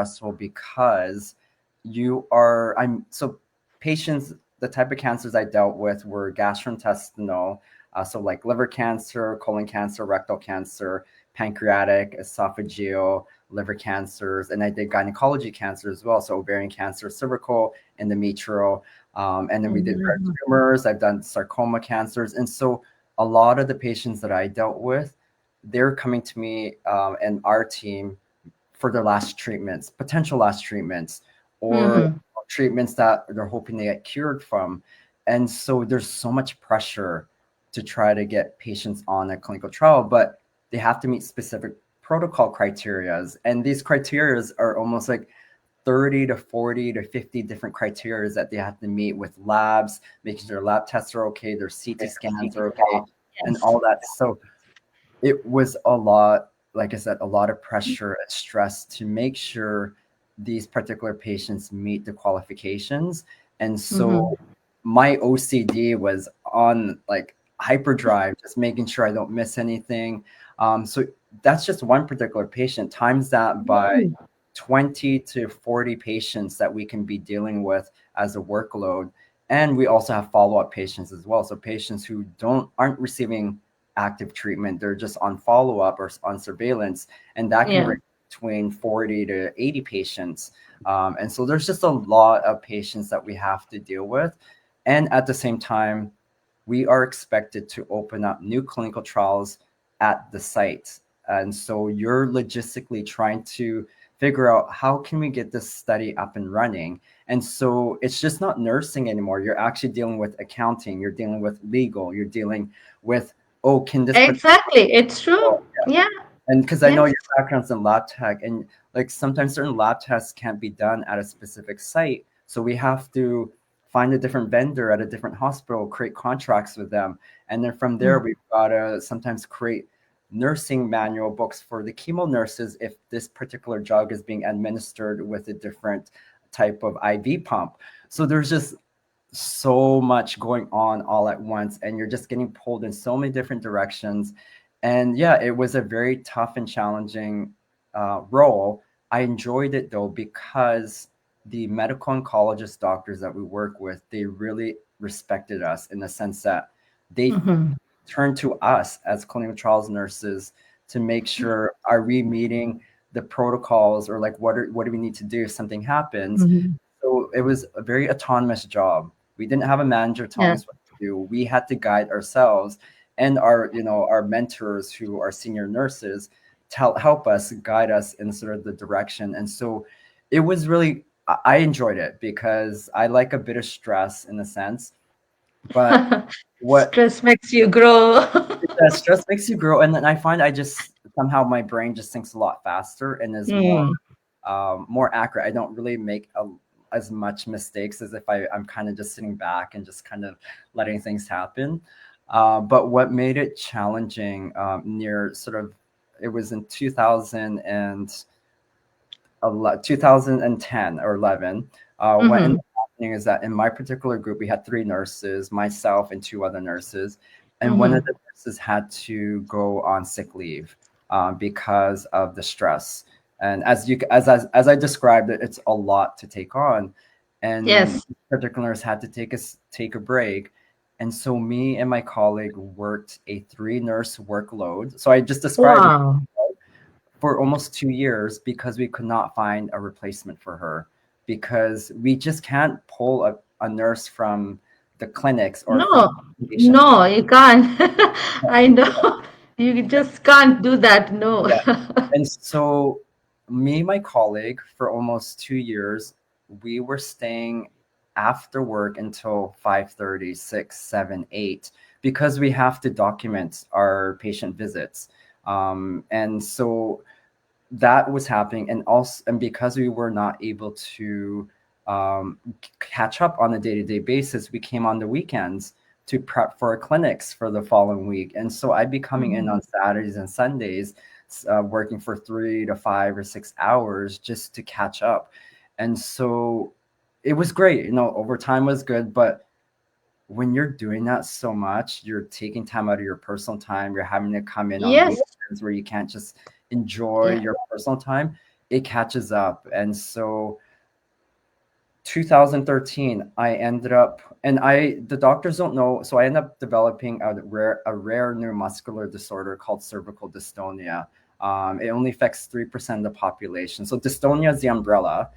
stressful because patients, the type of cancers I dealt with were gastrointestinal, so like liver cancer, colon cancer, rectal cancer, pancreatic, esophageal, liver cancers, and I did gynecology cancer as well, so ovarian cancer, cervical, endometrial, and then we did rare Mhm. tumors. I've done sarcoma cancers, and so a lot of the patients that I dealt with, they're coming to me and our team for their last treatments, potential last treatments, or Mhm. treatments that they're hoping they get cured from. And so there's so much pressure to try to get patients on a clinical trial, but they have to meet specific protocol criterias. And these criterias are almost like 30 to 40 to 50 different criterias that they have to meet with labs, making sure their lab tests are okay, their CT scans are okay, and Yes. all that. So it was a lot, like I said, a lot of pressure and stress to make sure these particular patients meet the qualifications. And Mhm. so my OCD was on like hyperdrive, just making sure I don't miss anything. So that's just one particular patient, times that by Mm. 20 to 40 patients that we can be dealing with as a workload. And we also have follow-up patients as well. So patients who aren't receiving active treatment, they're just on follow-up or on surveillance, and that can Yeah. range between 40 to 80 patients. And so there's just a lot of patients that we have to deal with. And at the same time, we are expected to open up new clinical trials at the site. And so you're logistically trying to figure out how can we get this study up and running. And so it's just not nursing anymore. You're actually dealing with accounting, you're dealing with legal, you're dealing with, oh, can this particular, Exactly. It's true. Yeah. and because I know Yes. your background's in lab tech, and like sometimes certain lab tests can't be done at a specific site. So we have to find a different vendor at a different hospital, create contracts with them. And then from there, Mm. we've got to sometimes create nursing manual books for the chemo nurses if this particular drug is being administered with a different type of IV pump. So there's just so much going on all at once, and you're just getting pulled in so many different directions. And yeah, it was a very tough and challenging role. I enjoyed it though because the medical oncologist doctors that we work with, they really respected us in the sense that they Mhm. turned to us as clinical trials nurses to make sure, are we meeting the protocols, or like what do we need to do if something happens. Mhm. So it was a very autonomous job. We didn't have a manager telling Yeah. us what to do. We had to guide ourselves, and our mentors who are senior nurses help us guide us in sort of the direction. And so it was really, I enjoyed it because I like a bit of stress in a sense, but what Stress makes you grow. stress makes you grow. And then I find I just somehow my brain just thinks a lot faster and is Mm. more accurate. I don't really make as much mistakes as if I'm kind of just sitting back and just kind of letting things happen. But what made it challenging, near sort of, it was in 2010 or 11. What ended Mhm. up happening is that in my particular group, we had three nurses, myself and two other nurses, and one of Mhm. the nurses had to go on sick leave because of the stress. And as I described it, it's a lot to take on, and Yes. this particular nurse had to take a break. And so me and my colleague worked a three nurse workload. So I just described it Wow. for almost 2 years because we could not find a replacement for her, because we just can't pull a nurse from the clinics or from No, patients. no, you can't. I know. You just can't do that. No. Yeah. And so me and my colleague for almost 2 years, we were staying after work until 5:30, 6, 7, 8, because we have to document our patient visits. And so that was happening, and also, and because we were not able to catch up on a day-to-day basis, we came on the weekends to prep for our clinics for the following week. And so I'd be coming in Mhm. on Saturdays and Sundays, working for 3 to 5 or 6 hours just to catch up. And so it was great, overtime was good, but when you're doing that so much, you're taking time out of your personal time. You're having to come in on Yes. weekends where you can't just enjoy Yeah. your personal time. it catches up. And so 2013, I ended up, and the doctors don't know, so I ended up developing a rare neuromuscular disorder called cervical dystonia. It only affects 3% of the population. So dystonia is the umbrella.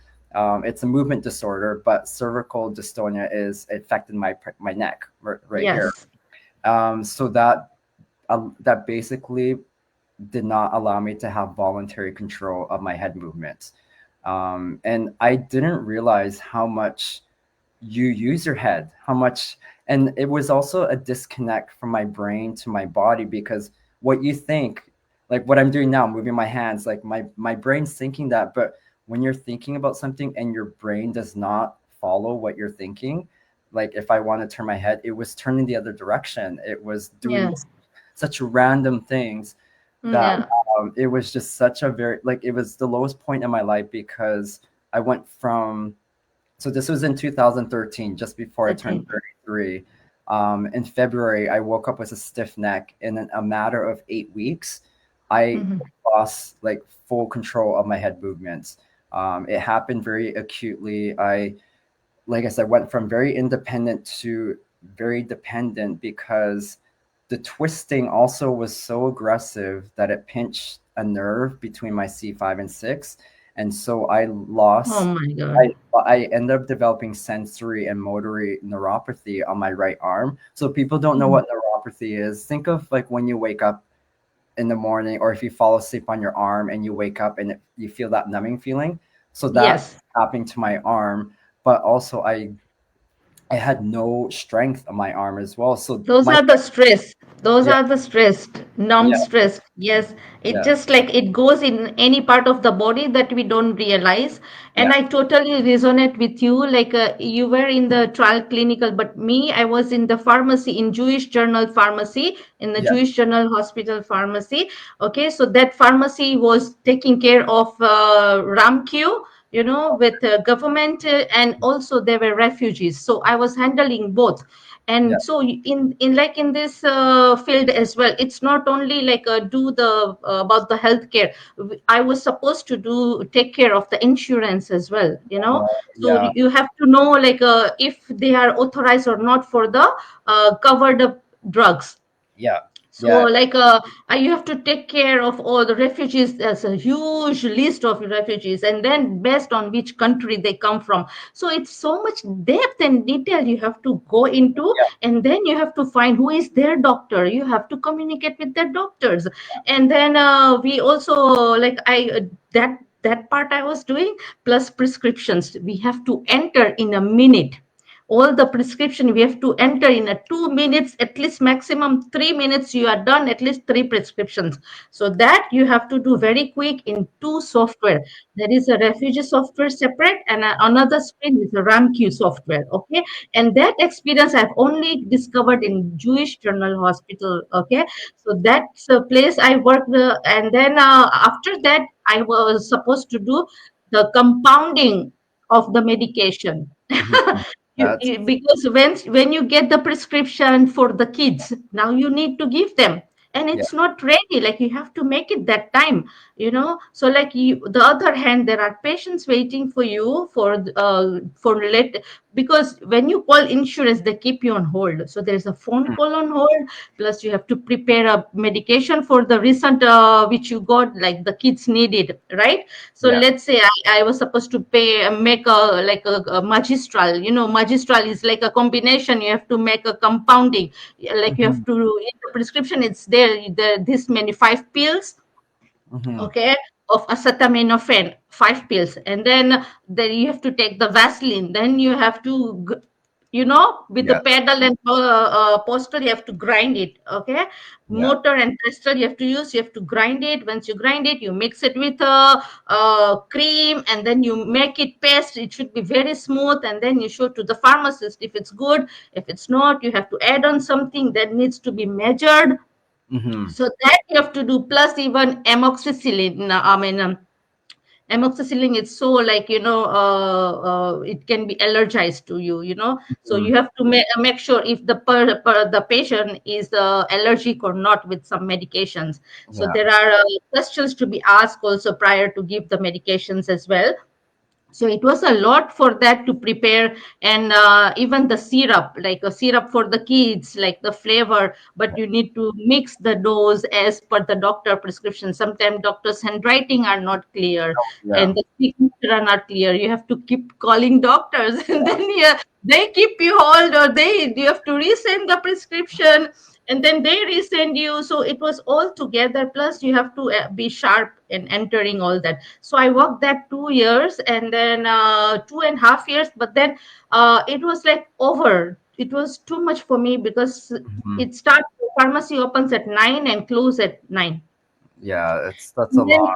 It's a movement disorder, but cervical dystonia is affecting my neck right here. Yes. So that basically did not allow me to have voluntary control of my head movements. And I didn't realize how much you use your head, how much, and it was also a disconnect from my brain to my body, because what you think, like what I'm doing now, moving my hands, like my brain's thinking that, but when you're thinking about something and your brain does not follow what you're thinking, like if I want to turn my head, it was turning the other direction. It was doing Yes. such random things that Yeah. it was just such a very, like, it was the lowest point in my life, because I went from, so this was in 2013, just before I turned Okay. 33. In February, I woke up with a stiff neck. In a matter of 8 weeks, I Mhm. lost like full control of my head movements. It happened very acutely. Like I said, went from very independent to very dependent, because the twisting also was so aggressive that it pinched a nerve between my C5 and 6. And so Oh my God. I ended up developing sensory and motory neuropathy on my right arm. So people don't know Mhm. what neuropathy is. Think of like when you wake up in the morning, or if you fall asleep on your arm and you wake up and you feel that numbing feeling. So that Yes. happened to my arm, but also I had no strength on my arm as well. So Those my are the stress. Those yeah, are the stressed, numb yeah, stress. Yes, it yeah, just like it goes in any part of the body that we don't realize. And yeah, I totally resonate with you. Like you were in the trial clinical, but me, I was in the pharmacy, in Jewish Journal Pharmacy, in the yeah, Jewish Journal Hospital Pharmacy. Okay, so that pharmacy was taking care of RAMQ, with government, and also there were refugees. So I was handling both. yeah, And so in like in this field as well, it's not only like do the about the healthcare. I was supposed to do take care of the insurance as well, so yeah, you have to know like if they are authorized or not for the covered drugs. yeah, So yeah, like you have to take care of all the refugees. There's a huge list of refugees, and then based on which country they come from. So it's so much depth and detail you have to go into, yeah, and then you have to find who is their doctor. You have to communicate with their doctors. And then we also like I that part I was doing, plus prescriptions we have to enter in a minute. All the prescription we have to enter in a 2 minutes, at least maximum 3 minutes you are done, at least three prescriptions. So that you have to do very quick in two software. There is a refugee software separate, and another screen is a ramq software. Okay, and that experience I've only discovered in Jewish General Hospital. Okay, so that's a place I worked, and then after that I was supposed to do the compounding of the medication. mhm. That's Because when you get the prescription for the kids, now you need to give them, and yeah, it's not ready, like you have to make it that time. So like the other hand, there are patients waiting for you for let because when you call insurance, they keep you on hold. So there's a phone mm, call on hold, plus you have to prepare a medication for the recent which you got, like the kids needed, right? So yeah, let's say I was supposed to make a like a magistral. Magistral is like a combination. You have to make a compounding. Like you have mhm, to in the prescription. It's there. This many 5 pills, mhm, okay, of acetaminophen, 5 pills, and then you have to take the Vaseline. Then you have to with the yeah, pedal and posture, you have to grind it. Okay, yeah, motor and pestle you have to use. You have to grind it. Once you grind it, you mix it with cream, and then you make it paste. It should be very smooth, and then you show to the pharmacist if it's good. If it's not, you have to add on something that needs to be measured. mhm, So that you have to do, plus even amoxicillin. I mean, amoxicillin is so like, it can be allergized to you, so Mm. you have to make sure if the patient is allergic or not with some medications. So Yeah. there are questions to be asked also prior to give the medications as well. So it was a lot for that to prepare. And even the syrup, like a syrup for the kids, like the flavor, but you need to mix the dose as per the doctor prescription. Sometimes doctors handwriting are not clear, Yeah. and the signature are not clear. You have to keep calling doctors and then, yeah, they keep you hold, or you have to resend the prescription, and then they resend you. So it was all together, plus you have to be sharp in entering all that. So I worked that 2 years, and then 2.5 years, but then it was like over. It was too much for me because Mhm. it starts, pharmacy opens at 9 and close at 9. Yeah, that's a And then long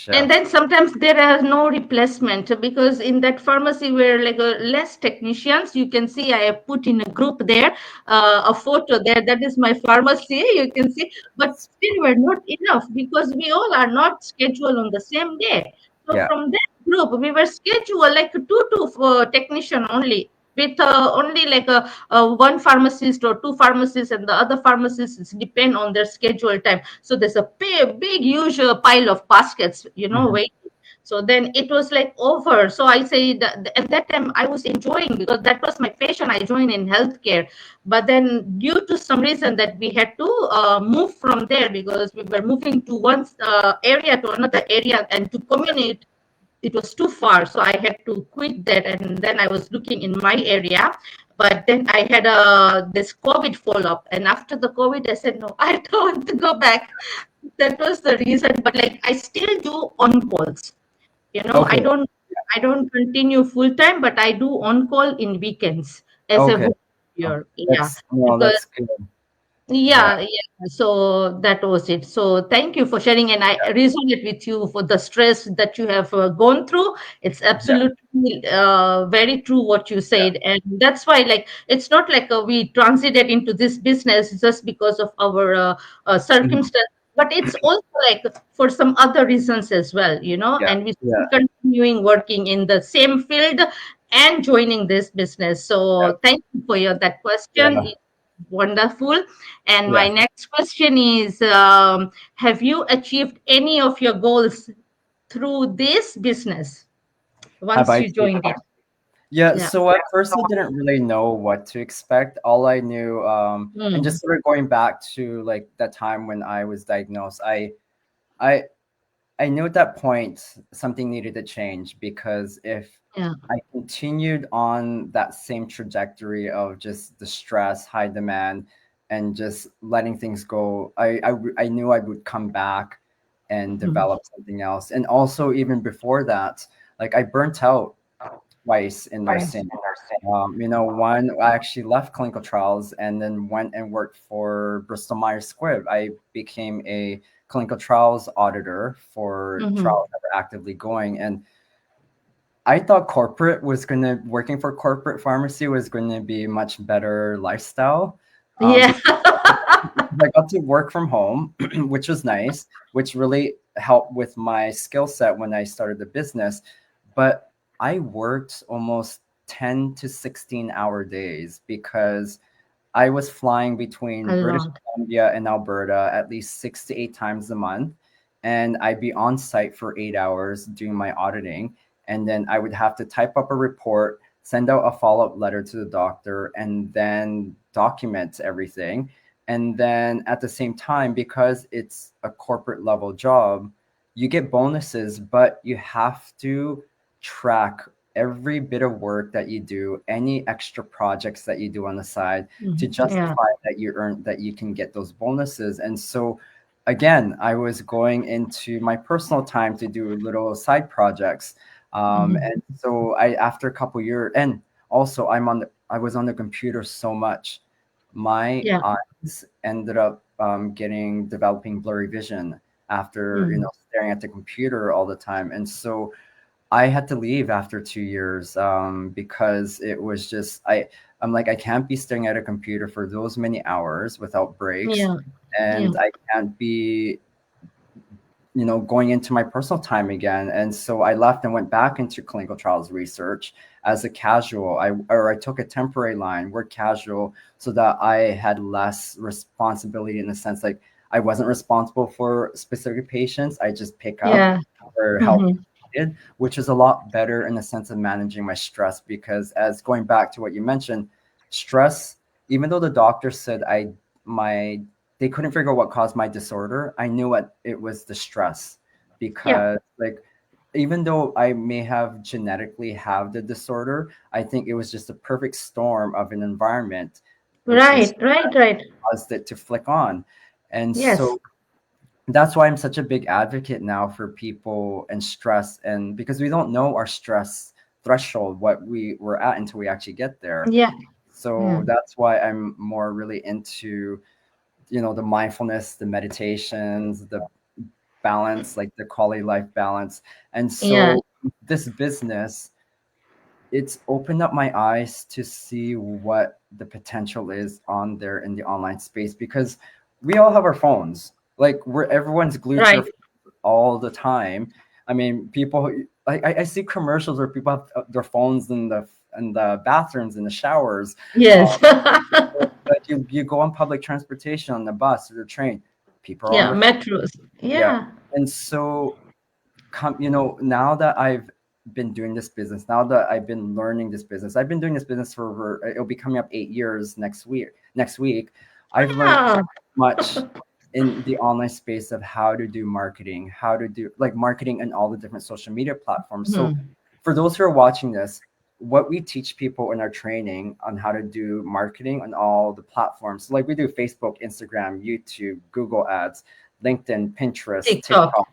and shift. then sometimes there are no replacement, because in that pharmacy where like less technicians. You can see I have put in a group there, a photo there, that is my pharmacy, you can see. But still we're not enough, because we all are not scheduled on the same day. So Yeah. from that group we were scheduled like two to technician only, with only like one pharmacist or two pharmacists, and the other pharmacists depend on their scheduled time. So there's a big huge pile of baskets, Mhm. waiting. So then it was like over. So I say that at that time I was enjoying, because that was my passion. I joined in healthcare, but then due to some reason that we had to move from there, because we were moving to one area to another area, and to communicate it was too far. So I had to quit that, and then I was looking in my area. But then I had this COVID follow-up, and after the COVID I said, no, I don't want to go back. That was the reason. But like I still do on calls, Okay. I don't continue full time, but I do on call in weekends as a Okay. volunteer. Yeah, That's no, because that's good. Yeah. yeah. So that was it. So thank you for sharing, and I resonate with you for the stress that you have gone through. It's Yeah. absolutely very true what you Yeah. said, and that's why, like, it's not like we transited into this business just because of our Mhm. circumstance, but it's also like for some other reasons as well, Yeah. and we Yeah. still continuing working in the same field and joining this business. Yeah. So thank you for your that question. Yeah. Wonderful. And my Yeah. next question is, have you achieved any of your goals through this business Have once I you joined it? Yeah, Yeah. so at first I didn't really know what to expect. All I knew, and Mm, just sort of going back to like that time when I was diagnosed, I, I knew at that point something needed to change because if yeah. I continued on that same trajectory of just the stress, high demand, and just letting things go, I knew I would come back and Mhm. develop something else. And also, even before that, like I burnt out twice in nursing. One, I actually left clinical trials and then went and worked for Bristol Myers Squibb. I became a clinical trials auditor for Mhm. trials that were actively going. And I thought working for corporate pharmacy was going to be much better lifestyle. Yeah. Because I got to work from home, which was nice, which really helped with my skill set when I started the business. But I worked almost 10 to 16-hour days because I was flying between A British lot. Columbia and Alberta at least 6 to 8 times a month. And I'd be on site for 8 hours doing my auditing. And then I would have to type up a report, send out a follow up letter to the doctor, and then document everything. And then at the same time, because it's a corporate level job, you get bonuses, but you have to track every bit of work that you do, any extra projects that you do on the side to Mhm. Yeah. justify that you can get those bonuses. And so again, I was going into my personal time to do little side projects. Mhm. And so I after a couple years, and also I was on the computer so much, my Yeah. eyes ended up getting developing blurry vision after Mm. staring at the computer all the time. And so I had to leave after 2 years because it was just I'm like I can't be staring at a computer for those many hours without breaks, Yeah. Yeah. and I can't be going into my personal time again. And so I left and went back into clinical trials research as a casual. I took a temporary line, work casual, so that I had less responsibility in the sense like I wasn't responsible for specific patients. I just pick up Yeah. or help Mhm. needed, which is a lot better in the sense of managing my stress because as going back to what you mentioned, stress, even though the doctor said my they couldn't figure out what caused my disorder, I knew what it was the stress Yeah. because like even though I may have genetically have the disorder, I think it was just a perfect storm of an environment, which is Right. Right. Right. caused it to flick on. And Yes. so that's why I'm such a big advocate now for people and stress, and because we don't know our stress threshold, what we were at until we actually get there. Yeah. So Yeah. that's why I'm more really into, the mindfulness, the meditations, the balance, like the quality life balance. And Yeah. so this business, it's opened up my eyes to see what the potential is on there in the online space because we all have our phones. Like everyone's glued to their Right. phones all the time. I mean, people. I see commercials where people have their phones in the bathrooms, in the showers. Yes. Like you go on public transportation, on the bus or the train, people are on Yeah. their phone. Metros. Yeah, Yeah. and so now that I've been doing this business, now that I've been learning this business, I've been doing this business for over, it'll be coming up 8 years next week. I've learned Yeah. much in the online space of how to do marketing, how to do like marketing and all the different social media platforms. So Mhm. for those who are watching this, what we teach people in our training on how to do marketing on all the platforms, so like we do Facebook, Instagram, YouTube, Google Ads, LinkedIn, Pinterest, TikTok. TikTok,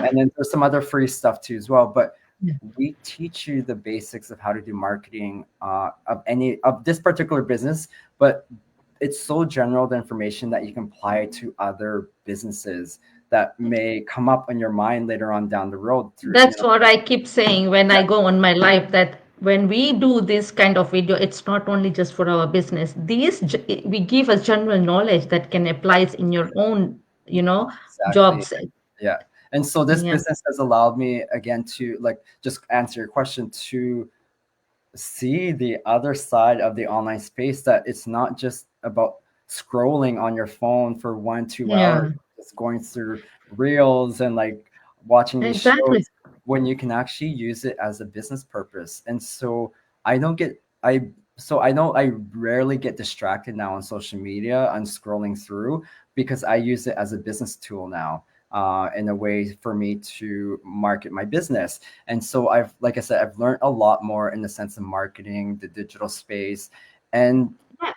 and then there's some other free stuff too as well. But Yeah. we teach you the basics of how to do marketing of this particular business, but it's so general the information that you can apply to other businesses that may come up in your mind later on down the road through That's what I keep saying when yeah, I go on my live, that when we do this kind of video, it's not only just for our business. We give us general knowledge that can apply in your own, exactly. jobs. Yeah. And so this Yeah. business has allowed me again to like just answer your question, to see the other side of the online space, that it's not just about scrolling on your phone for 1 2 hours, Yeah. just going through reels and like watching these Exactly. shows, when you can actually use it as a business purpose. And so I don't get I so I know I rarely get distracted now on social media and scrolling through, because I use it as a business tool now, in a way for me to market my business. And so like I said, I've learned a lot more in the sense of marketing, the digital space, and Yes.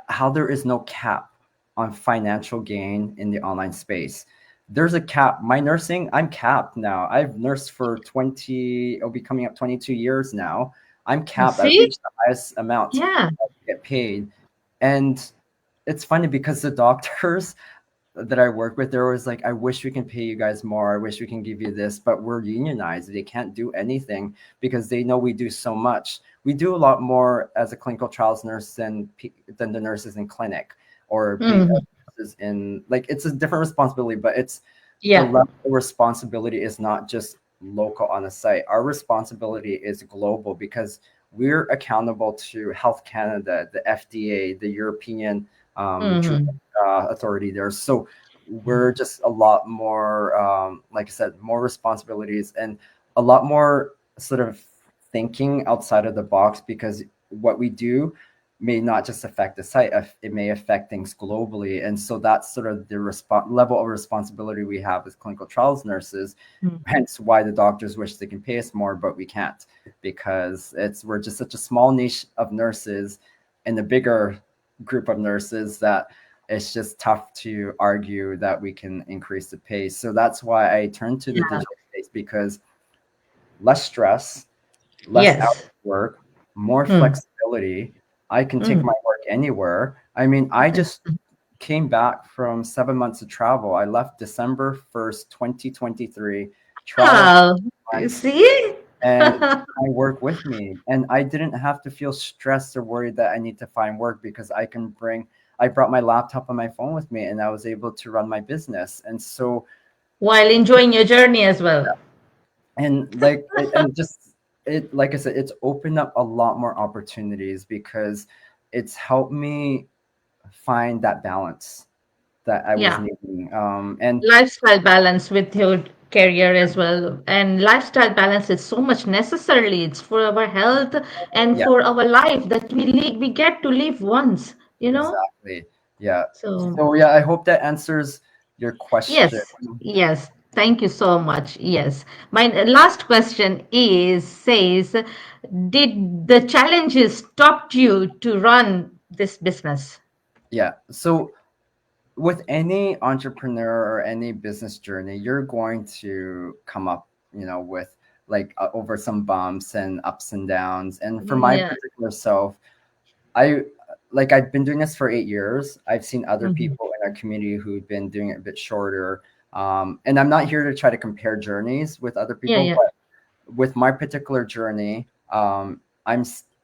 how there is no cap on financial gain in the online space. There's a cap. My nursing, I'm capped now. I've nursed for 20, it'll be coming up 22 years now. I'm capped. I've See? reached the highest amount Yeah. I get paid. And it's funny because the doctors that I work with, they're always like, I wish we can pay you guys more. I wish we can give you this, but we're unionized. They can't do anything because they know we do so much. We do a lot more as a clinical trials nurse than the nurses in clinic or Mhm. nurses in, like, it's a different responsibility, but it's the Yeah. level of responsibility is not just local on a site. Our responsibility is global because we're accountable to Health Canada, the FDA, the European nutrition Mhm. authority there. So we're just a lot more, like I said, more responsibilities and a lot more sort of thinking outside of the box, because what we do may not just affect the site, it may affect things globally. And so that's sort of the level of responsibility we have as clinical trials nurses, Mhm. hence why the doctors wish they can pay us more, but we can't, because we're just such a small niche of nurses in the bigger group of nurses that it's just tough to argue that we can increase the pace. So that's why I turned to the Yeah. digital space, because less stress, less hours Yes. of work, more Mm. flexibility. I can take Mm. my work anywhere. I mean, I just came back from 7 months of travel. I left December 1st, 2023, traveled Ah, you months, see? and I work with me. And I didn't have to feel stressed or worried that I need to find work, because I can bring I brought my laptop and my phone with me, and I was able to run my business. And so, While enjoying your journey as well. and like and just it, like I said, it's opened up a lot more opportunities because it's helped me find that balance that I was Yeah. needing. And Lifestyle balance with your career as well. And lifestyle balance is so much necessarily. It's for our health and yeah, for our life that we get to live once, you know? exactly. Yeah. So So yeah, I hope that answers your question. yes, yes. Thank you so much. Yes. My last question is says, did the challenges stopped you to run this business? Yeah. So with any entrepreneur or any business journey, you're going to come up, with like over some bumps and ups and downs. And for my Yeah. particular self, I I've been doing this for 8 years. I've seen other Mhm. people in our community who've been doing it a bit shorter. And I'm not here to try to compare journeys with other Yeah, people, yeah. but with my particular journey, I'm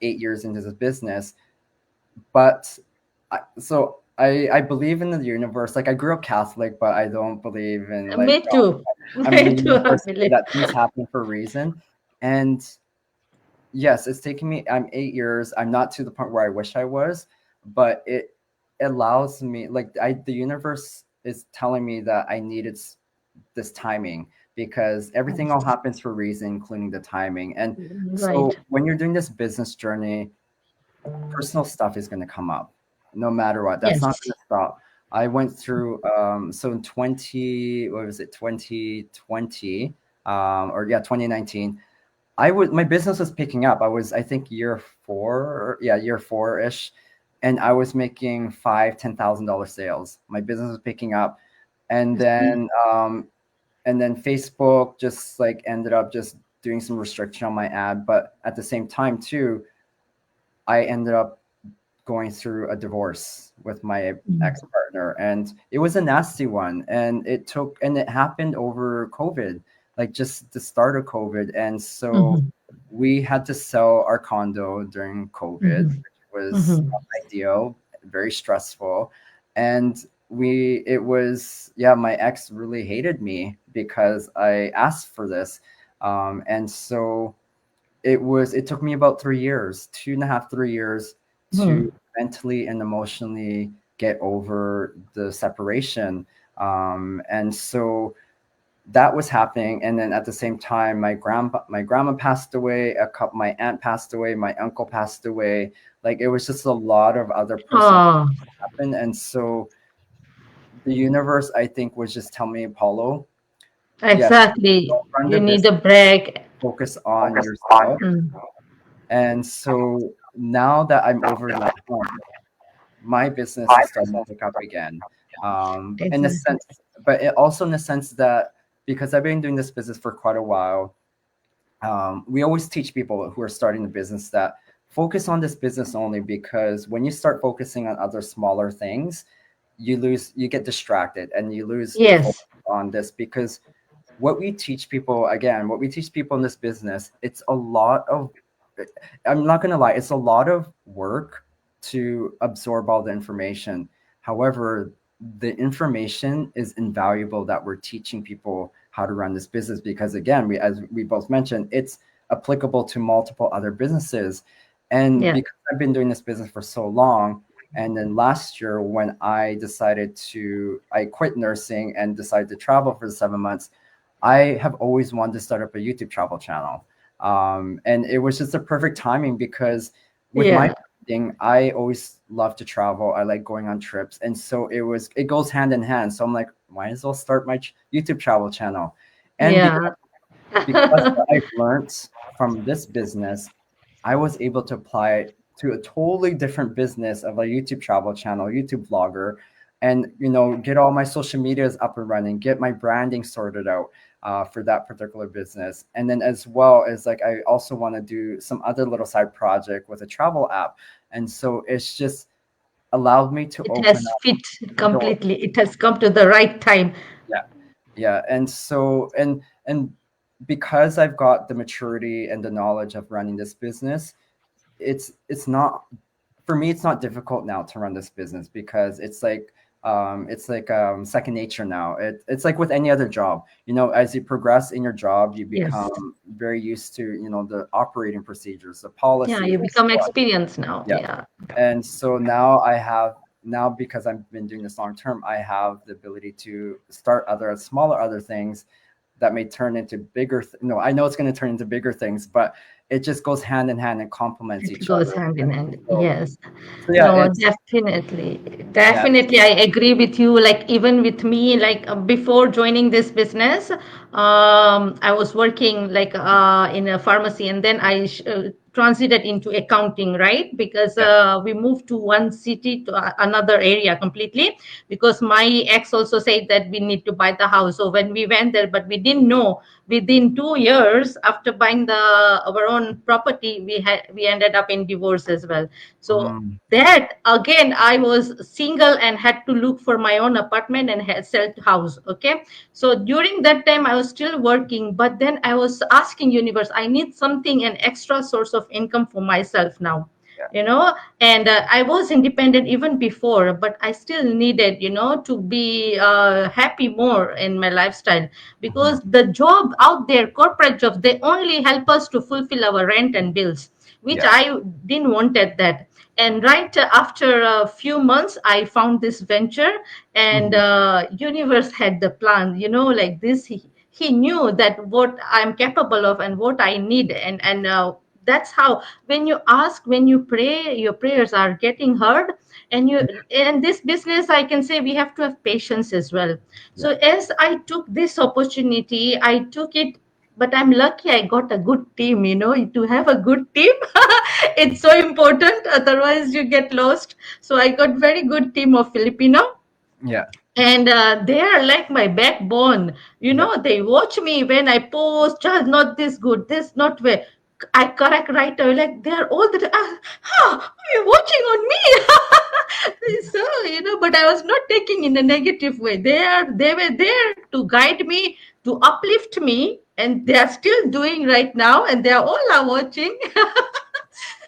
8 years into this business, but I believe in the universe. Like I grew up Catholic, but I don't believe in like Me God. too. I'm in the Me too, I universe believe. that things happen for a reason. And yes, it's taken me. I'm 8 years. I'm not to the point where I wish I was, but it allows me. Like the universe is telling me that I needed this timing because everything all happens for a reason, including the timing. And so Right. when you're doing this business journey, personal stuff is going to come up no matter what. That's not Yes. going to stop. I went through so in 20, what was it, 2020, or yeah, 2019. My business was picking up. I think year four, yeah, year four-ish, and I was making $5,000 to $10,000 sales. My business was picking up. And Okay. then Facebook just like ended up just doing some restriction on my ad. But at the same time too, I ended up going through a divorce with my Mm. ex-partner, and it was a nasty one, and it happened over COVID, like just the start of COVID. And so Mhm. we had to sell our condo during COVID, Mhm. which was Mhm. not ideal, very stressful. And it was, yeah, my ex really hated me because I asked for this. And so it took me about 3 years, 2.5, 3 years to Mhm. mentally and emotionally get over the separation. And so that was happening. And then at the same time, my grandma passed away, my aunt passed away, my uncle passed away. Like it was just a lot of other personal Oh, happen. And so the universe, I think, was just telling me, Paulo, yes, exactly. don't run the You need business, a break. focus on yourself. Mm. And so now that I'm over that hump, my business is starting to pick up again. In the Exactly. sense, but also in the sense that because I've been doing this business for quite a while, we always teach people who are starting the business that focus on this business only, because when you start focusing on other smaller things, you get distracted and you lose focus Yes. on this. Because what we teach people in this business, it's a lot of, I'm not going to lie, it's a lot of work to absorb all the information. However, the information is invaluable that we're teaching people how to run this business, because again, as we both mentioned, it's applicable to multiple other businesses. And Yeah. because I've been doing this business for so long, and then last year when I quit nursing and decided to travel for the 7 months, I have always wanted to start up a YouTube travel channel. And it was just a perfect timing because with my Yeah. thing, I always love to travel. I like going on trips. And so it goes hand in hand. So I'm like, might as well start my YouTube travel channel. And Yeah. because what I've learned from this business, I was able to apply it to a totally different business of a YouTube travel channel, YouTube vlogger, and get all my social medias up and running, get my branding sorted out for that particular business. And then as well as like I also want to do some other little side project with a travel app. And so it's just allowed me to It open has up fit doors. completely. It has come to the right time. Yeah. Yeah. And so and because I've got the maturity and the knowledge of running this business, it's not for me, it's not difficult now to run this business because it's like second nature now. It's like with any other job, you know, as you progress in your job, you Yes. become very used to, you know, the operating procedures, the Yeah, policies, you and become so on. experienced now. Yeah. Yeah. And so now I have, now because I've been doing this long term, I have the ability to start other smaller other things that may turn into bigger no, I know it's going to turn into bigger things, but it just goes hand in hand and complements It each goes other. hand in hand. So, Yes. so yeah, No, it's definitely. yeah. Definitely. I agree with you. Like, even with me, like before joining this business, I was working like in a pharmacy, and then I transited into accounting, right? Because Yeah. we moved to one city to another area completely, because my ex also said that we need to buy the house. So when we went there, but we didn't know, within 2 years after buying the our own property, we ended up in divorce as well. So Mm, that again, I was single and had to look for my own apartment and had sell house. Okay, so during that time I was still working, but then I was asking universe, I need something, an extra source of income for myself now, yeah. you know. And I was independent even before, but I still needed, you know, to be happy more in my lifestyle, Mhm. because the job out there, corporate jobs, they only help us to fulfill our rent and bills, which Yeah. I didn't wanted that. And right after a few months I found this venture, and Mhm. universe had the plan, you know, like this. He knew that what I'm capable of and what I need, and that's how, when you ask, when you pray, your prayers are getting heard. And you, in this business, I can say we have to have patience as well. Yeah. So as I took this opportunity, I took it. But I'm lucky I got a good team, you know. To have a good team, it's so important, otherwise you get lost. So I got very good team of Filipino, Yeah. and they are like my backbone, you Yeah. know. They watch me when I post, just not this good, this not way, I correct right away. Like, they're all the are you watching on me? So, you know, but I was not taking in a negative way. They were there to guide me, to uplift me, and they are still doing right now, and they are all are watching.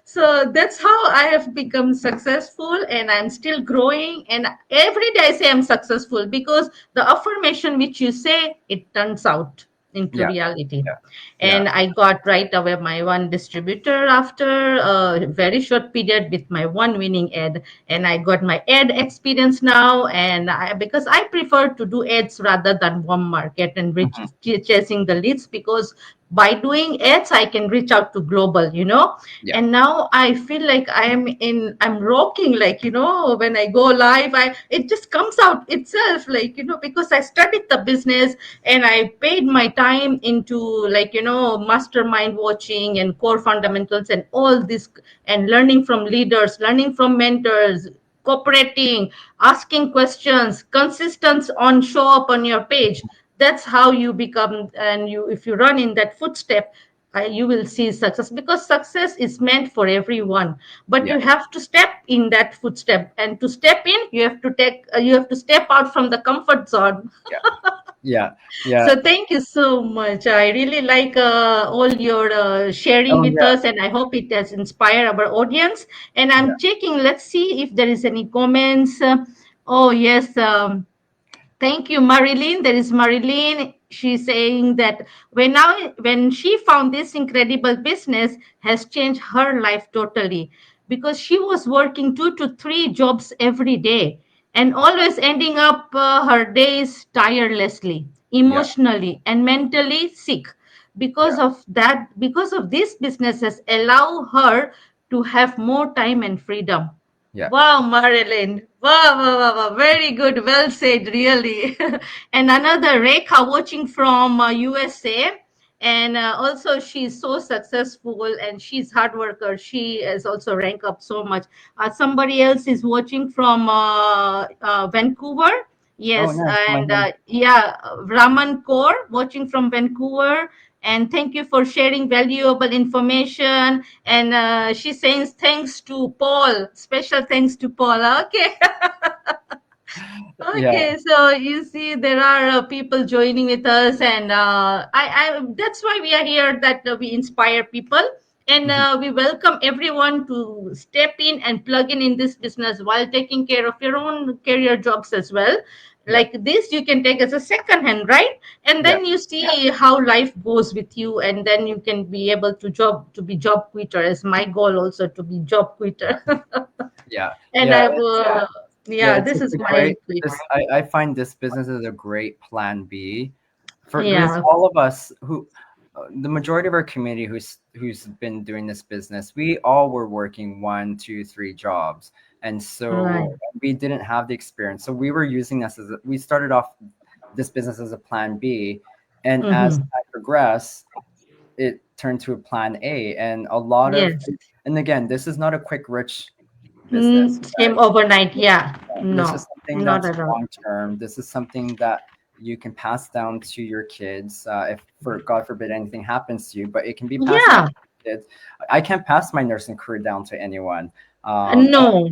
So that's how I have become successful, and I'm still growing. And every day I say I'm successful, because the affirmation which you say, it turns out into Yeah. reality. Yeah. Yeah. And I got right away my one distributor after a very short period with my one winning ad. And I got my ad experience now. And because I prefer to do ads rather than warm market and Mhm. chasing the leads, because by doing ads I can reach out to global, you know. Yeah. And now I feel like I'm rocking, like, you know, when I go live, it just comes out itself, like, you know, because I studied the business, and I paid my time into, like, you know, mastermind watching and core fundamentals and all this, and learning from leaders, learning from mentors, cooperating, asking questions, consistent on show up on your page. That's how you become. And you, if you run in that footstep, you will see success, because success is meant for everyone. But Yeah. you have to step in that footstep, and to step in, you have to take you have to step out from the comfort zone. Yeah. Yeah. Yeah. So thank you so much. I really like all your sharing Oh with yeah. us, and I hope it has inspired our audience. And Yeah. I'm checking, let's see if there is any comments. Oh yes. Thank you, Marilyn. There is Marilyn. She's saying that when she found this incredible business, has changed her life totally, because she was working 2 to 3 jobs every day, and always ending up her days tirelessly, Yeah. emotionally and mentally sick. Yeah. Because of this business has allowed her to have more time and freedom. Yeah. Wow, Marilyn. Wow, wow, wow, wow. Very good. Well said, really. And another Rekha watching from USA. And also, she's so successful, and she's hard worker. She is also rank up so much. Somebody else is watching from Vancouver. Oh Yes, nice. My and name. yeah, Raman Kaur watching from Vancouver. And thank you for sharing valuable information. And she's saying thanks to Paul. Special thanks to Paul. Okay. Yeah. Okay, so you see, there are people joining with us, and I that's why we are here, that we inspire people. and Mhm. we welcome everyone to step in and plug in this business while taking care of your own career jobs as well. Yeah. Like this you can take as a second hand, right? And Yeah. then you see how life goes with you, and then you can be able to be job quitter, as my goal also to be job quitter. Yeah. And Yeah. I will, Yeah, yeah, this it's is a my great quick. this I find this business is a great plan B for because Yeah, all of us who the majority of our community who's been doing this business, we all were working one, two, three jobs. And right. so we didn't have the experience. So we were using this we started off this business as a plan B. And as Mm-hmm. time progressed, it turned to a plan A. And a lot of Yes. and again, this is not a quick rich business. Came overnight. Yeah. This is No, something not that's at all. long term. This is something that you can pass down to your kids if, for God forbid, anything happens to you. But it can be passed down Yeah. to your kids. I can't pass my nursing career down to anyone. And, No.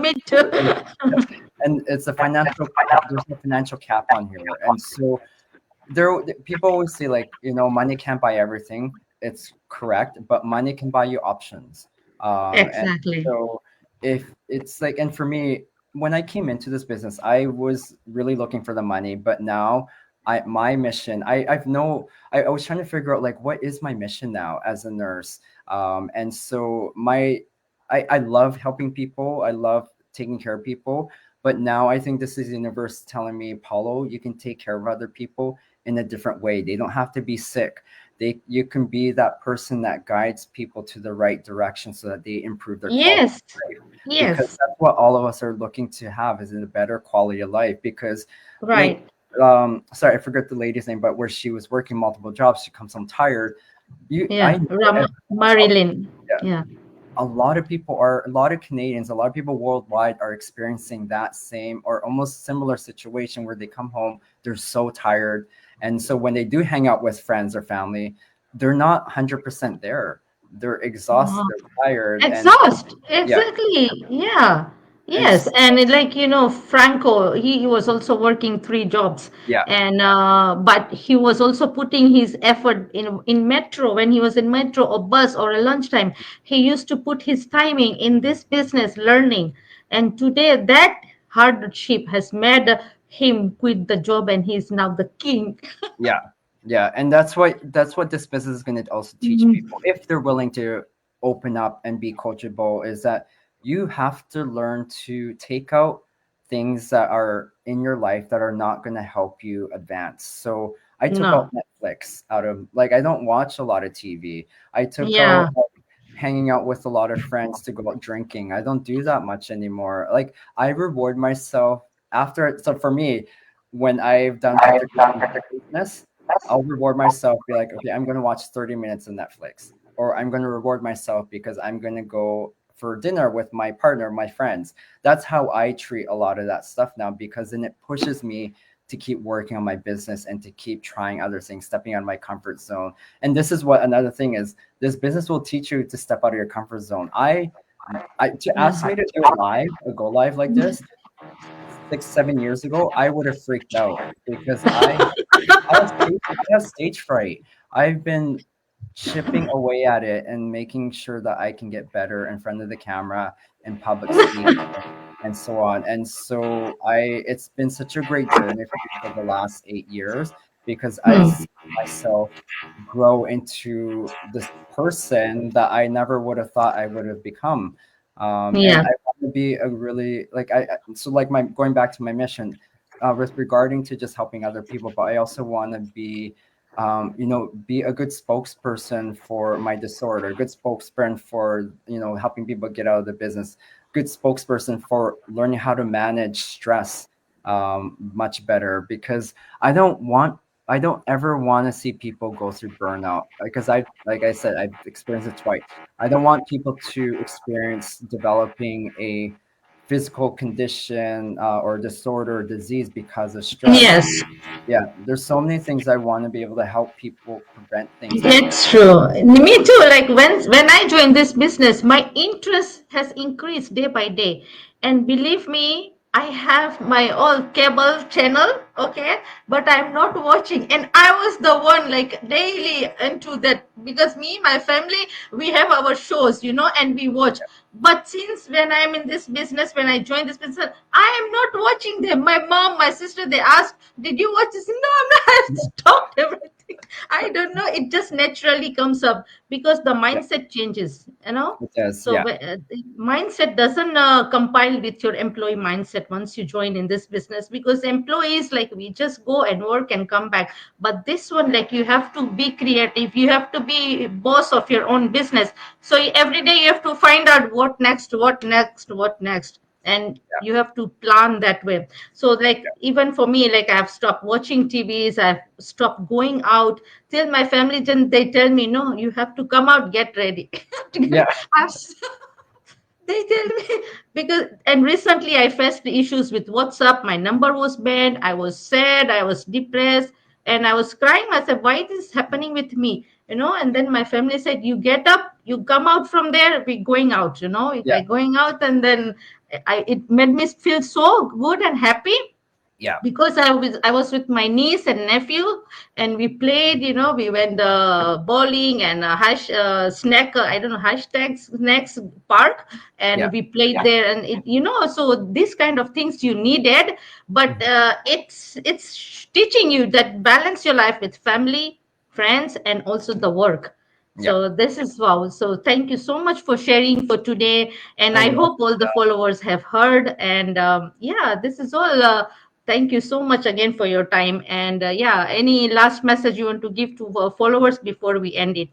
Me too. and it's a financial. There's no financial cap on here, and so people always say like money can't buy everything. It's correct, but money can buy you options. And Exactly. so if it's like, and for me, when I came into this business, I was really looking for the money, but now my mission, I was trying to figure out like what is my mission now as a nurse. And so I love helping people. I love taking care of people. But now I think this is the universe telling me, Paulo, you can take care of other people in a different way. They don't have to be sick. You can be that person that guides people to the right direction so that they improve their quality Yes. of life. Because Yes. that's what all of us are looking to have is a better quality of life. Because like Right. sorry, I forgot the lady's name, but where she was working multiple jobs, she comes home tired. I Yeah. know Marilyn. yeah, Yeah. a lot of Canadians, a lot of people worldwide are experiencing that same or almost similar situation where they come home, they're so tired. And so when they do hang out with friends or family, they're not 100% there. They're exhausted, Wow. they're tired. And Exhaust. yeah, Exactly. Yeah. and Yes. And like, Franco, he was also working three jobs. yeah, And but he was also putting his effort in metro when he was in metro or bus or a lunchtime. He used to put his timing in this business learning. And today that hardship has made him quit the job, and he's now the king. yeah, yeah. And that's what this business is going to also teach Mhm. people if they're willing to open up and be coachable, is that you have to learn to take out things that are in your life that are not going to help you advance. So I took out No. Netflix out of, like, I don't watch a lot of TV. I took Yeah. out hanging out with a lot of friends to go out drinking. I don't do that much anymore. Like, I reward myself after. So for me, when I've done particular things in business, I'll reward myself, be like, okay, I'm going to watch 30 minutes of Netflix, or I'm going to reward myself because I'm going to go for dinner with my partner, my friends. That's how I treat a lot of that stuff now, because then it pushes me to keep working on my business and to keep trying other things, stepping out of my comfort zone. And this is what another thing is, this business will teach you to step out of your comfort zone. I to Yeah. ask me to do a live, a go live like this 6, 7 years ago, I would have freaked out because I have stage fright. I've been chipping away at it and making sure that I can get better in front of the camera and public speaking and so on. And so it's been such a great journey for me for the last 8 years, because I've Hmm. seen myself grow into this person that I never would have thought I would have become. And Yeah. I want to be a really like so like my going back to my mission with regarding to just helping other people, but I also want to be be a good spokesperson for my disorder, good spokesperson for, helping people get out of the business, good spokesperson for learning how to manage stress much better, because I don't want, I don't ever want to see people go through burnout, because like I said, I've experienced it twice. I don't want people to experience developing a physical condition or disorder or disease because of stress. Yes. Yeah, there's so many things I want to be able to help people prevent things like that. That's true. Me too. Like when I joined this business, my interest has increased day by day. And believe me, I have my all cable channel, okay, but I'm not watching. And I was the one like daily into that, because me, my family, we have our shows, and we watch. But since when I'm in this business, when I joined this business, I am not watching them. My mom, my sister, they asked, "Did you watch this?" No, I'm not. I've stopped everything. I don't know. It just naturally comes up because the Yeah, mindset changes. it does. So Yeah, the mindset doesn't compile with your employee mindset once you join in this business, because employees, like, we just go and work and come back. But this one, like, you have to be creative, you have to be boss of your own business. So every day you have to find out what next, what next, what next, and you have to plan that way. So, like, even for me, like, I've stopped watching TVs, I've stopped going out till my family, then they tell me, no, you have to come out, get ready. yeah, I've, they tell me, because, and recently I faced the issues with WhatsApp. My number was banned. I was sad. I was depressed, and I was crying. I said, "Why this is happening with me?" And then my family said, "You get up, you come out from there. We going out. yeah, We going out." And then it made me feel so good and happy, yeah, because I was with my niece and nephew, and we played. We went bowling and snack. I don't know, hashtag snacks park, yeah. and we played there. And so these kind of things you needed, but Mhm. it's teaching you that balance your life with family, friends, and also the work. Yeah. So this is wow. So thank you so much for sharing for today, and Oh, I you're welcome. hope all the followers have heard. And yeah, this is all. Thank you so much again for your time. And yeah, any last message you want to give to followers before we end it?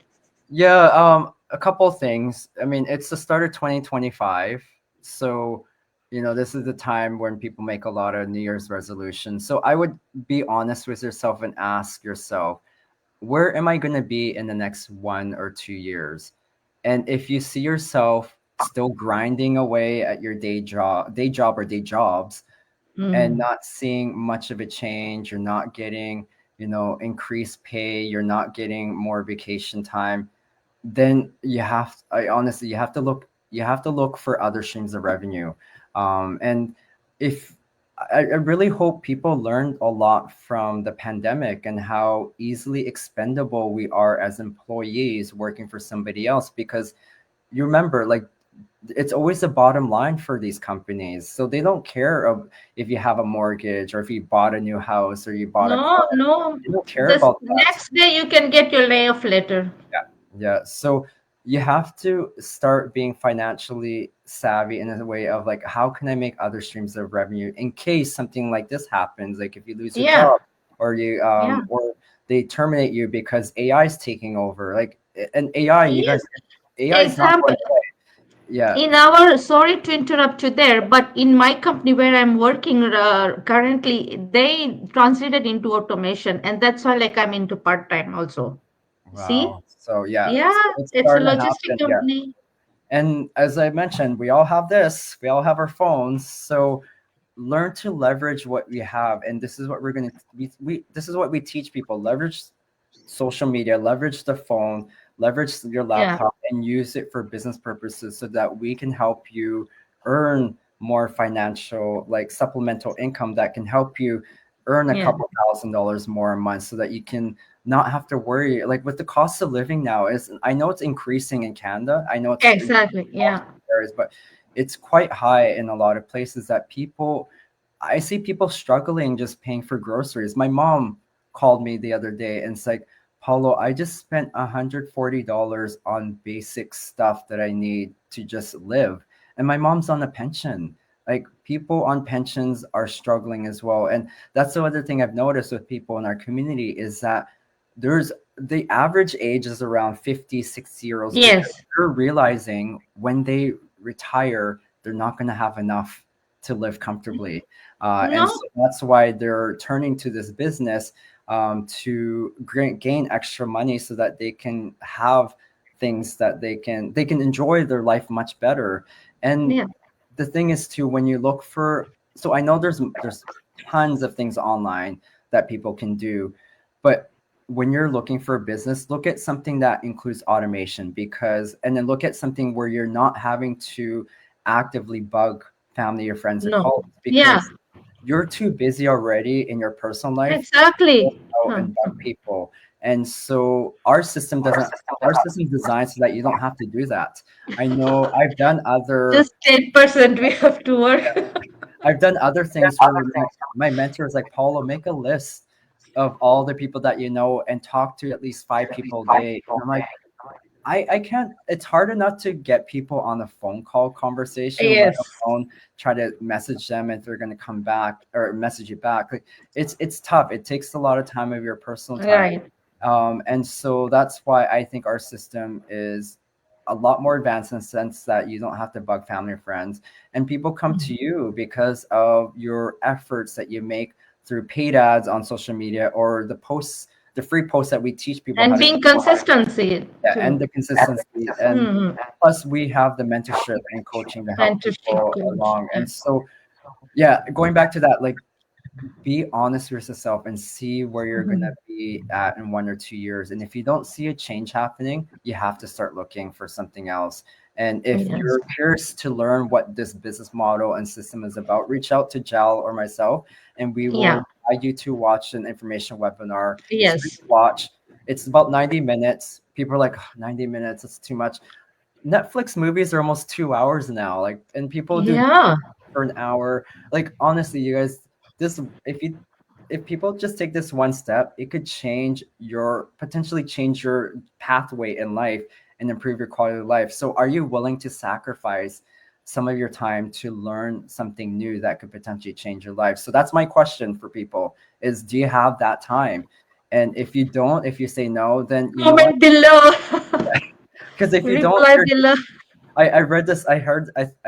Yeah, a couple things. I mean, it's the start of 2025. So, this is the time when people make a lot of New Year's resolutions. So I would be honest with yourself and ask yourself, where am I going to be in the next 1 or 2 years? And if you see yourself still grinding away at your day job or day jobs, and Mm. not seeing much of a change, you're not getting, increased pay, you're not getting more vacation time, then I honestly, you have to look for other streams of revenue. And if I really hope people learned a lot from the pandemic and how easily expendable we are as employees working for somebody else, because you remember, like, it's always the bottom line for these companies. So they don't care if you have a mortgage or if you bought a new house or you bought a car. No, no. They don't care The about that. next day you can get your layoff letter. Yeah. Yeah. So you have to start being financially savvy in a way of, like, how can I make other streams of revenue in case something like this happens? Like if you lose your Yeah, job, or yeah. or they terminate you because AI is taking over. Like, and AI, you guys, Yes. AI is not Example, going away. Yeah. in our, sorry to interrupt you there, but in my company where I'm working currently, they transited into automation, and that's why, like, I'm into part-time also. See? Wow. So yeah, Yeah, so it's it's a starting to logistic happen. Yeah. company. And as I mentioned, we all have this. We all have our phones. So learn to leverage what we have, and this is what we're going to we this is what we teach people: leverage social media, leverage the phone, leverage your Yeah, laptop, and use it for business purposes so that we can help you earn more financial, like, supplemental income that can help you earn a yeah. couple $1,000s more a month, so that you can not have to worry. Like, with the cost of living now, is I know it's increasing in Canada, I know it's increasing Exactly. in Yeah. multiple areas, but it's quite high in a lot of places that I see people struggling just paying for groceries. My mom called me the other day and it's like, Paulo, I just spent $140 on basic stuff that I need to just live. And my mom's on a pension. Like, people on pensions are struggling as well. And that's the other thing I've noticed with people in our community is that there's the average age is around 50, 60 year olds, because Yes. they're realizing when they retire, they're not going to have enough to live comfortably. And No. so that's why they're turning to this business, to gain extra money so that they can have things that they can enjoy their life much better. And Yeah. the thing is too, when you look for, so I know there's tons of things online that people can do, but when you're looking for a business, look at something that includes automation, and then look at something where you're not having to actively bug family or friends or No. colleagues Yeah, because you're too busy already in your personal life to exactly. go out Huh. and bug people. And so our system designed so that you don't have to do that. I know Just 10% we have to work. I've done other things where my mentor is like, Paulo, make a list of all the people that you know and talk to at least 5 people a day. And I'm like, I can't, it's hard enough to get people on a phone call conversation, let Yes, alone try to message them if they're going to come back or message you back. Like it's tough. It takes a lot of time of your personal time. right. And so that's why I think our system is a lot more advanced in the sense that you don't have to bug family and friends, and people come to you because of your efforts that you make through paid ads on social media or the free posts that we teach people how And to being consistency yeah, and too. the consistency. And Hmm. plus we have the mentorship and coaching to help Mentorship people coach. along. And so yeah, going back to that, like be honest with yourself and see where you're going to Mhm. be at in 1 or 2 years. And if you don't see a change happening, you have to start looking for something else. And if Yes. you're curious to learn what this business model and system is about, reach out to Jal or myself, and we Yeah. will guide you to watch an information webinar. It's free Yes. to watch. It's about 90 minutes. People are like, "Oh, 90 minutes, it's too much." Netflix movies are almost 2 hours now. Like, and people do Yeah. for an hour. Like honestly, you guys, this if people just take this one step, it could potentially change your pathway in life and improve your quality of life. So are you willing to sacrifice some of your time to learn something new that could potentially change your life? So that's my question for people is, do you have that time? And if you don't, if you say no, then you know what? Comment below. Because if you don't, Reply below. I read this. I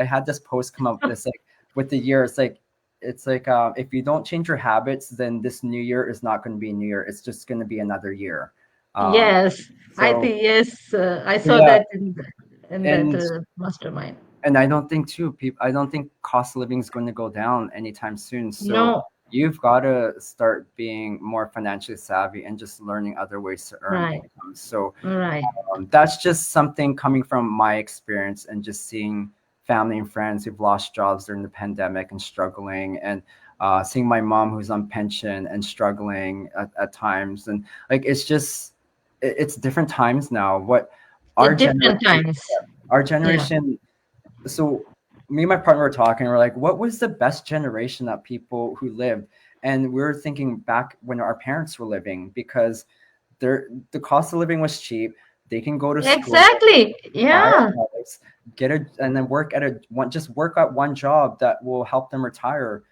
had this post come up. This like with the year. It's like if you don't change your habits, then this new year is not going to be a new year. It's just going to be another year. Um, Yes, I so think yes. I saw yeah, that in that and mastermind. I don't think too. People, I don't think cost of living is going to go down anytime soon. So No, you've got to start being more financially savvy and just learning other ways to earn right, income. So right. that's just something coming from my experience and just seeing family and friends who've lost jobs during the pandemic and struggling, and seeing my mom who's on pension and struggling at times. And like it's different times now. What our At different generation, times. our Yeah, generation. So me and my partner were talking. We're like, what was the best generation that people who lived? And we were thinking back when our parents were living because the cost of living was cheap. They can go to school, exactly. buy Yeah, a house, and then work at one job that will help them retire.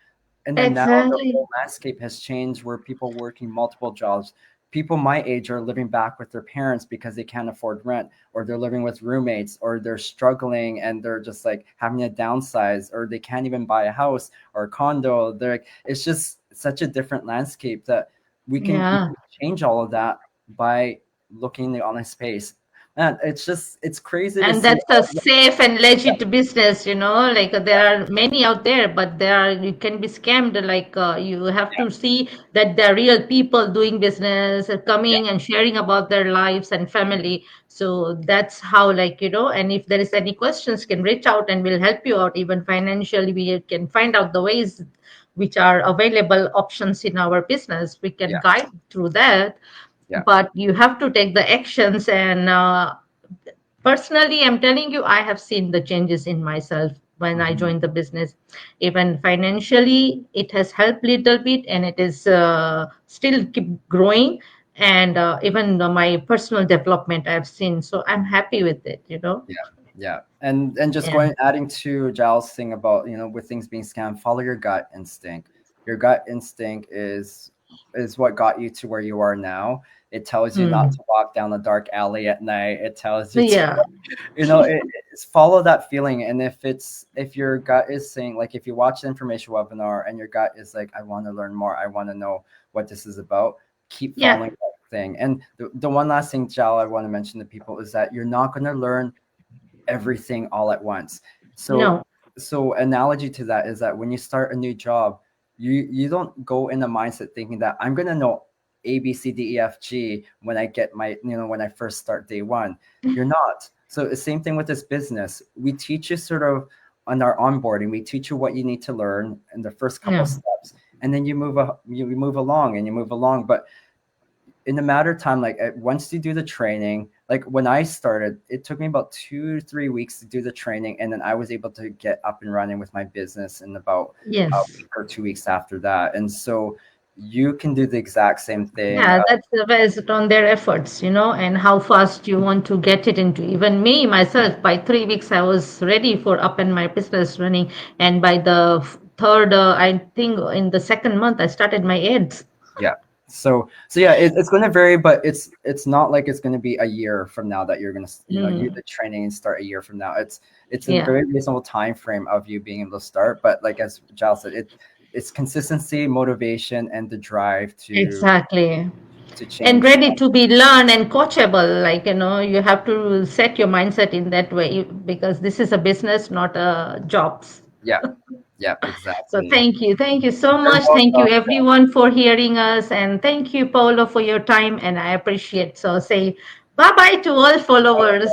And then now the exactly. whole landscape has changed where people working multiple jobs. People my age are living back with their parents because they can't afford rent, or they're living with roommates, or they're struggling and they're just like having to downsize, or they can't even buy a house or a condo. It's just such a different landscape that we can Yeah. change all of that by looking in the online space. And it's crazy to And see. that's a safe and legit business, like there are many out there, but you can be scammed. Like you have Yeah, to see that they're real people doing business, yeah, coming and sharing about their lives and family. So that's how, and if there is any questions, can reach out and we'll help you out. Even financially, we can find out the ways which are available options in our business. We can yeah, guide through that, yeah. but you have to take the actions. And personally, I'm telling you, I have seen the changes in myself when I Mhm. joined the business. Even financially, it has helped little bit, and it is still keep growing. And even my personal development, I've seen. So I'm happy with it. Yeah, yeah, and just Yeah. adding to Giles' thing about with things being scammed, follow your gut instinct. Your gut instinct is what got you to where you are now. It tells you not Mm. to walk down a dark alley at night. It tells you to Yeah. it's follow that feeling. And if your gut is saying, like, if you watch the information webinar and your gut is like, I want to learn more, I want to know what this is about, keep Yeah. following that thing. And the one last thing, Jal, I want to mention to people is that you're not going to learn everything all at once. So No. analogy to that is that when you start a new job, you don't go in a mindset thinking that I'm going to know A, B, C, D, E, F, G when I get when I first start day one. You're not. So the same thing with this business. We teach you sort of on our onboarding, we teach you what you need to learn in the first couple Yeah. steps, and then you move along and you move along. But in a matter of time, like once you do the training, like when I started, it took me about 2 3 weeks to do the training, and then I was able to get up and running with my business in about a Yes. week or 2 weeks after that. And so you can do the exact same thing. Yeah, that's based on their efforts, and how fast you want to get it into. Even me, myself, by 3 weeks, I was ready for up and my business running. And by the third, I think in the second month, I started my ads. Yeah. So yeah, it's going to vary, but it's not like it's going to be a year from now that you're going to do Mm, the training and start a year from now. It's a yeah, very reasonable time frame of you being able to start. But like as Giles said, it's consistency, motivation, and the drive exactly. to And change. ready to be learned and coachable. Like, you have to set your mindset in that way because this is a business, not a jobs. Yeah, yeah, So exactly. thank you. Thank you so You're much. Thank you welcome. everyone for hearing us. And thank you, Paulo, for your time. And I appreciate. So say bye bye to all followers.